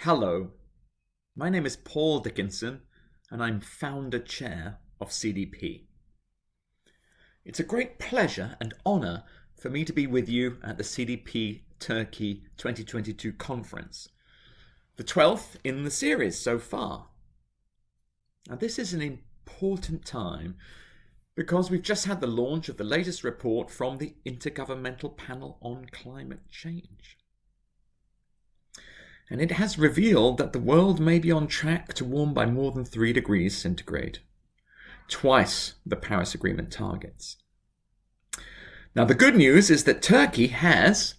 Hello, my name is Paul Dickinson and I'm founder chair of CDP. It's a great pleasure and honour for me to be with you at the CDP Turkey 2022 conference, the 12th in the series so far. Now this is an important time because we've just had the launch of the latest report from the Intergovernmental Panel on Climate Change. And it has revealed that the world may be on track to warm by more than 3 degrees centigrade, twice the Paris Agreement targets. Now, the good news is that Turkey has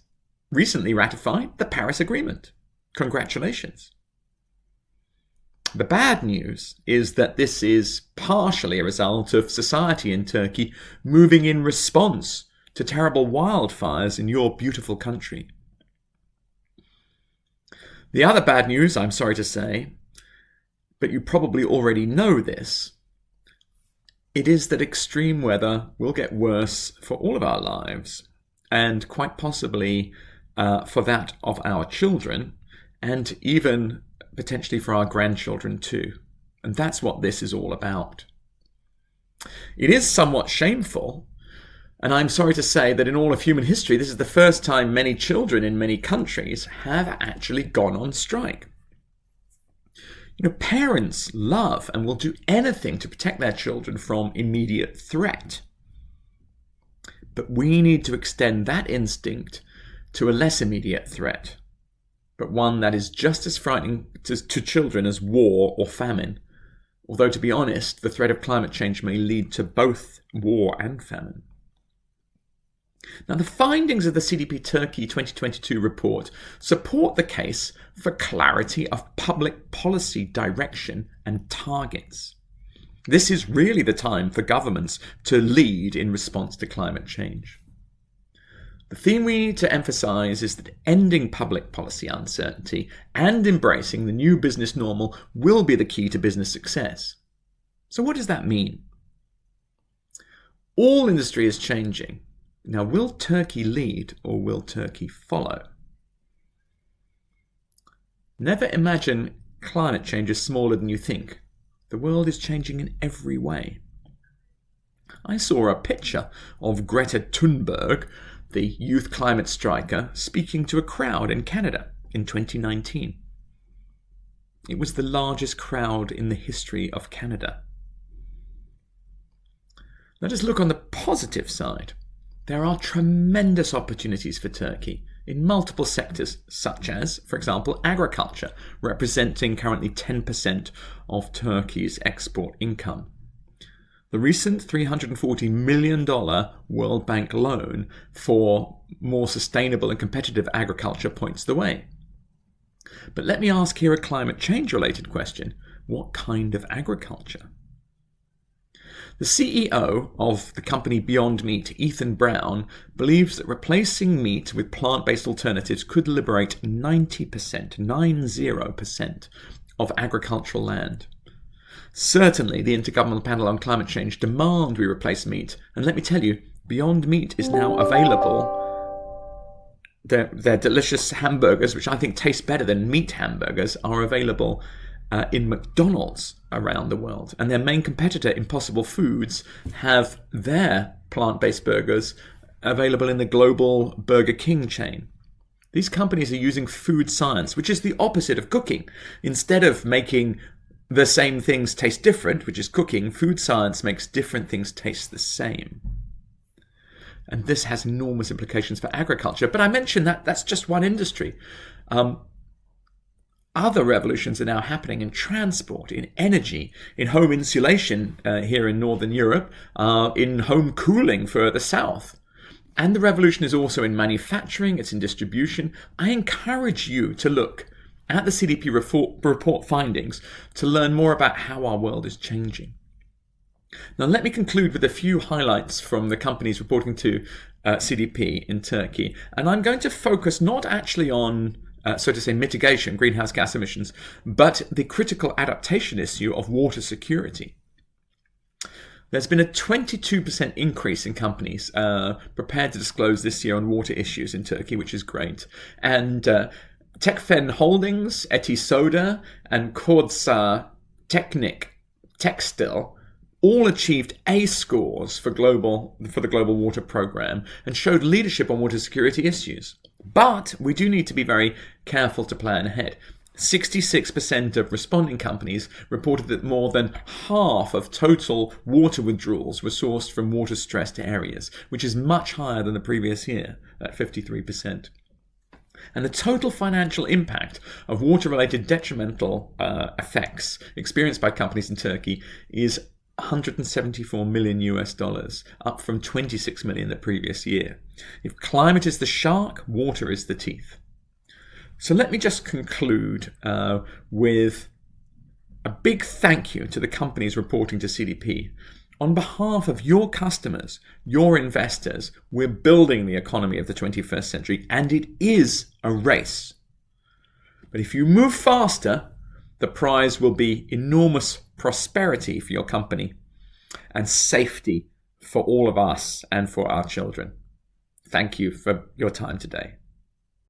recently ratified the Paris Agreement. Congratulations. The bad news is that this is partially a result of society in Turkey moving in response to terrible wildfires in your beautiful country. The other bad news, I'm sorry to say, but you probably already know this, it is that extreme weather will get worse for all of our lives, and quite possibly for that of our children, and even potentially for our grandchildren too. And that's what this is all about. It is somewhat shameful, and I'm sorry to say that in all of human history, this is the first time many children in many countries have actually gone on strike. Parents love and will do anything to protect their children from immediate threat. But we need to extend that instinct to a less immediate threat, but one that is just as frightening to children as war or famine. Although, to be honest, the threat of climate change may lead to both war and famine. Now, the findings of the CDP Turkey 2022 report support the case for clarity of public policy direction and targets. This is really the time for governments to lead in response to climate change. The theme we need to emphasize is that ending public policy uncertainty and embracing the new business normal will be the key to business success. So what does that mean? All industry is changing. Now, will Turkey lead or will Turkey follow? Never imagine climate change is smaller than you think. The world is changing in every way. I saw a picture of Greta Thunberg, the youth climate striker, speaking to a crowd in Canada in 2019. It was the largest crowd in the history of Canada. Let us look on the positive side. There are tremendous opportunities for Turkey in multiple sectors, such as, for example, agriculture, representing currently 10% of Turkey's export income. The recent $340 million World Bank loan for more sustainable and competitive agriculture points the way. But let me ask here a climate change-related question. What kind of agriculture? The CEO of the company Beyond Meat, Ethan Brown, believes that replacing meat with plant-based alternatives could liberate 90% of agricultural land. Certainly, the Intergovernmental Panel on Climate Change demand we replace meat, and let me tell you, Beyond Meat is now available. Their delicious hamburgers, which I think taste better than meat hamburgers, are available in McDonald's around the world. And their main competitor, Impossible Foods, have their plant-based burgers available in the global Burger King chain. These companies are using food science, which is the opposite of cooking. Instead of making the same things taste different, which is cooking, food science makes different things taste the same. And this has enormous implications for agriculture. But I mentioned that that's just one industry. Other revolutions are now happening in transport, in energy, in home insulation here in Northern Europe, in home cooling further south. And the revolution is also in manufacturing, it's in distribution. I encourage you to look at the CDP report findings to learn more about how our world is changing. Now, let me conclude with a few highlights from the companies reporting to CDP in Turkey. And I'm going to focus not actually on so to say, mitigation, greenhouse gas emissions, but the critical adaptation issue of water security. There's been a 22% increase in companies prepared to disclose this year on water issues in Turkey, which is great. And Techfen Holdings, Etisoda, and Kordsa Technic Textil all achieved A scores for the Global Water Programme and showed leadership on water security issues. But we do need to be very careful to plan ahead. 66% of responding companies reported that more than half of total water withdrawals were sourced from water-stressed areas, which is much higher than the previous year, at 53%. And the total financial impact of water-related detrimental effects experienced by companies in Turkey is $174 million US, up from 26 million the previous year. If climate is the shark, water is the teeth. So let me just conclude with a big thank you to the companies reporting to CDP. On behalf of your customers, your investors, we're building the economy of the 21st century, and it is a race. But if you move faster, the prize will be enormous prosperity for your company and safety for all of us and for our children. Thank you for your time today.